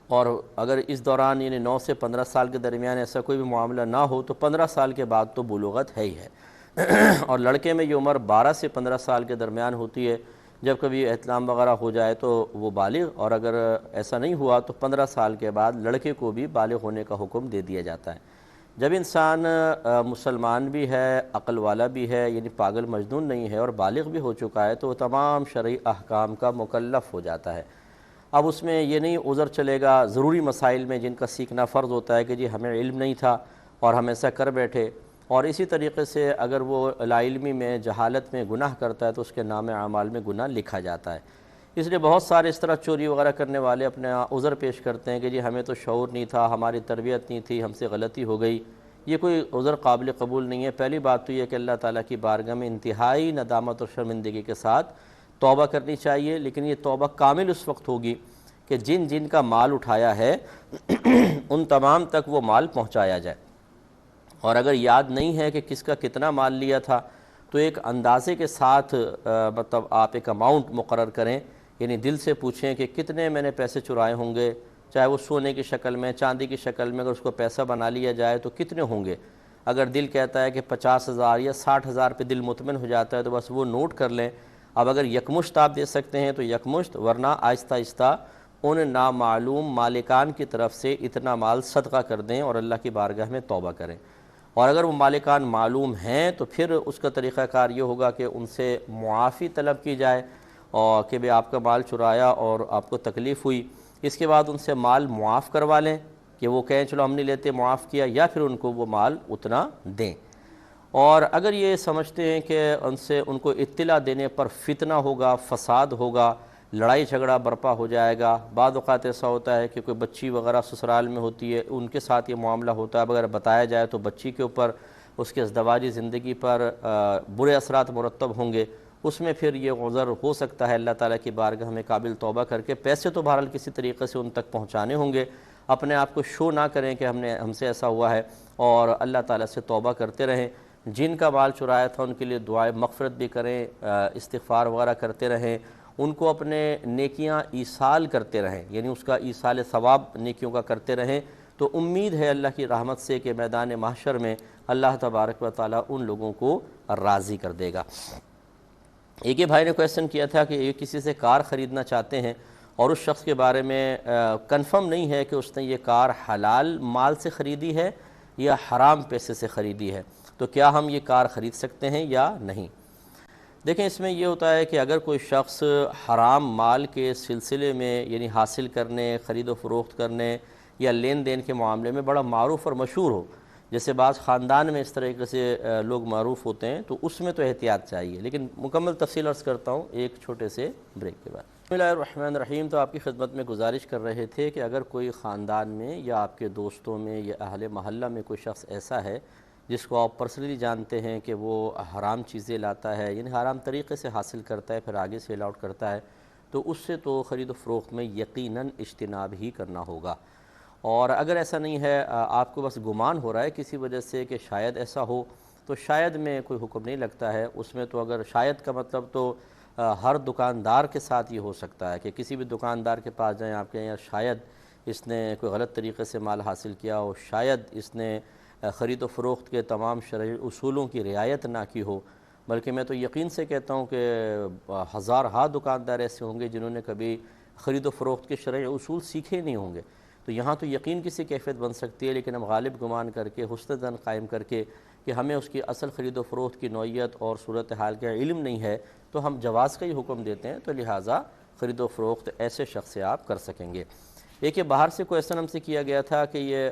اور اگر اس دوران یعنی 9 سے 15 سال کے درمیان ایسا کوئی بھی معاملہ نہ ہو تو 15 سال کے بعد تو بلوغت ہے ہی ہے اور لڑکے میں یہ عمر 12 سے 15 سال کے درمیان ہوتی ہے، جب کبھی احتلام وغیرہ ہو جائے تو وہ بالغ، اور اگر ایسا نہیں ہوا تو 15 سال کے بعد لڑکے کو بھی بالغ ہونے کا حکم دے دیا جاتا ہے۔ جب انسان مسلمان بھی ہے، عقل والا بھی ہے، یعنی پاگل مجنون نہیں ہے اور بالغ بھی ہو چکا ہے، تو وہ تمام شرعی احکام کا مکلف ہو جاتا ہے۔ اب اس میں یہ نہیں عذر چلے گا ضروری مسائل میں جن کا سیکھنا فرض ہوتا ہے کہ جی ہمیں علم نہیں تھا اور ہم ایسا کر بیٹھے، اور اسی طریقے سے اگر وہ لا علمی میں جہالت میں گناہ کرتا ہے تو اس کے نام اعمال میں گناہ لکھا جاتا ہے۔ اس لیے بہت سارے اس طرح چوری وغیرہ کرنے والے اپنے عذر پیش کرتے ہیں کہ جی ہمیں تو شعور نہیں تھا، ہماری تربیت نہیں تھی، ہم سے غلطی ہو گئی۔ یہ کوئی عذر قابل قبول نہیں ہے۔ پہلی بات تو یہ کہ اللہ تعالیٰ کی بارگاہ میں انتہائی ندامت اور شرمندگی کے ساتھ توبہ کرنی چاہیے، لیکن یہ توبہ کامل اس وقت ہوگی کہ جن جن کا مال اٹھایا ہے ان تمام تک وہ مال پہنچایا جائے، اور اگر یاد نہیں ہے کہ کس کا کتنا مال لیا تھا تو ایک اندازے کے ساتھ مطلب آپ ایک اماؤنٹ مقرر کریں، یعنی دل سے پوچھیں کہ کتنے میں نے پیسے چرائے ہوں گے، چاہے وہ سونے کی شکل میں، چاندی کی شکل میں، اگر اس کو پیسہ بنا لیا جائے تو کتنے ہوں گے۔ اگر دل کہتا ہے کہ 50,000 یا 60,000 پہ دل مطمئن ہو جاتا ہے تو بس وہ نوٹ کر لیں۔ اب اگر یکمشت آپ دے سکتے ہیں تو یکمشت، ورنہ آہستہ آہستہ ان نامعلوم مالکان کی طرف سے اتنا مال صدقہ کر دیں اور اللہ کی بارگاہ میں توبہ کریں۔ اور اگر وہ مالکان معلوم ہیں تو پھر اس کا طریقہ کار یہ ہوگا کہ ان سے معافی طلب کی جائے، اور کہ بھئی آپ کا مال چرایا اور آپ کو تکلیف ہوئی، اس کے بعد ان سے مال معاف کروا لیں کہ وہ کہیں چلو ہم نہیں لیتے، معاف کیا، یا پھر ان کو وہ مال اتنا دیں۔ اور اگر یہ سمجھتے ہیں کہ ان سے ان کو اطلاع دینے پر فتنہ ہوگا، فساد ہوگا، لڑائی جھگڑا برپا ہو جائے گا، بعض اوقات ایسا ہوتا ہے کہ کوئی بچی وغیرہ سسرال میں ہوتی ہے، ان کے ساتھ یہ معاملہ ہوتا ہے، اگر بتایا جائے تو بچی کے اوپر، اس کے ازدواجی زندگی پر برے اثرات مرتب ہوں گے، اس میں پھر یہ عذر ہو سکتا ہے اللہ تعالیٰ کی بارگاہ میں قابل توبہ کر کے پیسے تو بہرحال کسی طریقے سے ان تک پہنچانے ہوں گے، اپنے آپ کو شو نہ کریں کہ ہم سے ایسا ہوا ہے، اور اللہ تعالیٰ سے توبہ کرتے رہیں۔ جن کا مال چرایا تھا ان کے لیے دعائے مغفرت بھی کریں، استغفار وغیرہ کرتے رہیں، ان کو اپنے نیکیاں ایصال کرتے رہیں، یعنی اس کا ایصال ثواب نیکیوں کا کرتے رہیں، تو امید ہے اللہ کی رحمت سے کہ میدان محشر میں اللہ تبارک و تعالیٰ ان لوگوں کو راضی کر دے گا۔ ایک بھائی نے کویسچن کیا تھا کہ یہ کسی سے کار خریدنا چاہتے ہیں اور اس شخص کے بارے میں کنفرم نہیں ہے کہ اس نے یہ کار حلال مال سے خریدی ہے یا حرام پیسے سے خریدی ہے، تو کیا ہم یہ کار خرید سکتے ہیں یا نہیں؟ دیکھیں، اس میں یہ ہوتا ہے کہ اگر کوئی شخص حرام مال کے سلسلے میں یعنی حاصل کرنے، خرید و فروخت کرنے یا لین دین کے معاملے میں بڑا معروف اور مشہور ہو، جیسے بعض خاندان میں اس طریقے سے لوگ معروف ہوتے ہیں، تو اس میں تو احتیاط چاہیے، لیکن مکمل تفصیل عرض کرتا ہوں ایک چھوٹے سے بریک کے بعد۔ بسم اللہ الرحمن الرحیم۔ تو آپ کی خدمت میں گزارش کر رہے تھے کہ اگر کوئی خاندان میں یا آپ کے دوستوں میں یا اہل محلہ میں کوئی شخص ایسا ہے جس کو آپ پرسنلی جانتے ہیں کہ وہ حرام چیزیں لاتا ہے، یعنی حرام طریقے سے حاصل کرتا ہے پھر آگے سیل آؤٹ کرتا ہے، تو اس سے تو خرید و فروخت میں یقیناً اجتناب ہی کرنا ہوگا۔ اور اگر ایسا نہیں ہے، آپ کو بس گمان ہو رہا ہے کسی وجہ سے کہ شاید ایسا ہو، تو شاید میں کوئی حکم نہیں لگتا ہے اس میں۔ تو اگر شاید کا مطلب تو ہر دکاندار کے ساتھ یہ ہو سکتا ہے کہ کسی بھی دکاندار کے پاس جائیں آپ کہیں یار شاید اس نے کوئی غلط طریقے سے مال حاصل کیا ہو، شاید اس نے خرید و فروخت کے تمام شرعی اصولوں کی رعایت نہ کی ہو، بلکہ میں تو یقین سے کہتا ہوں کہ ہزارہا دکاندار ایسے ہوں گے جنہوں نے کبھی خرید و فروخت کے شرعی اصول سیکھے نہیں ہوں گے، تو یہاں تو یقین کی سی کیفیت بن سکتی ہے، لیکن ہم غالب گمان کر کے حسن ظن قائم کر کے کہ ہمیں اس کی اصل خرید و فروخت کی نوعیت اور صورتحال کا علم نہیں ہے تو ہم جواز کا ہی حکم دیتے ہیں، تو لہٰذا خرید و فروخت ایسے شخص سے آپ کر سکیں گے۔ ایک یہ باہر سے کویسچن ہم سے کیا گیا تھا کہ یہ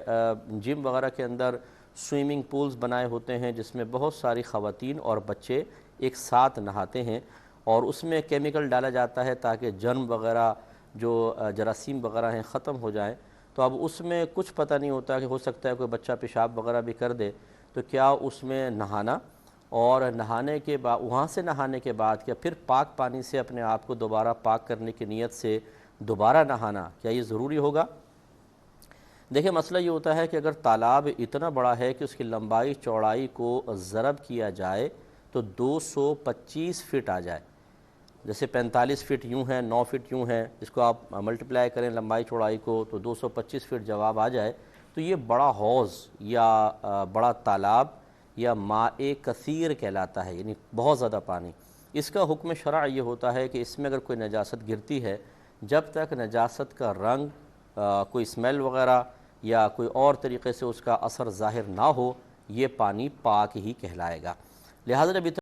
جم وغیرہ کے اندر سوئمنگ پولز بنائے ہوتے ہیں جس میں بہت ساری خواتین اور بچے ایک ساتھ نہاتے ہیں، اور اس میں کیمیکل ڈالا جاتا ہے تاکہ جرم وغیرہ جو جراثیم وغیرہ ہیں ختم ہو جائیں، تو اب اس میں کچھ پتہ نہیں ہوتا کہ ہو سکتا ہے کوئی بچہ پیشاب وغیرہ بھی کر دے، تو کیا اس میں نہانا اور نہانے کے بعد وہاں سے نہانے کے بعد کیا پھر پاک پانی سے اپنے آپ کو دوبارہ پاک کرنے کی نیت سے دوبارہ نہانا، کیا یہ ضروری ہوگا؟ دیکھیں، مسئلہ یہ ہوتا ہے کہ اگر تالاب اتنا بڑا ہے کہ اس کی لمبائی چوڑائی کو ضرب کیا جائے تو 225 فٹ آ جائے، جیسے 45 فٹ یوں ہیں، 9 فٹ یوں ہیں، اس کو آپ ملٹیپلائی کریں لمبائی چوڑائی کو تو 225 فٹ جواب آ جائے، تو یہ بڑا حوض یا بڑا تالاب یا ماء کثیر کہلاتا ہے، یعنی بہت زیادہ پانی۔ اس کا حکم شرع یہ ہوتا ہے کہ اس میں اگر کوئی نجاست گرتی ہے، جب تک نجاست کا رنگ، کوئی اسمیل وغیرہ یا کوئی اور طریقے سے اس کا اثر ظاہر نہ ہو، یہ پانی پاک ہی کہلائے گا۔ لہٰذا جب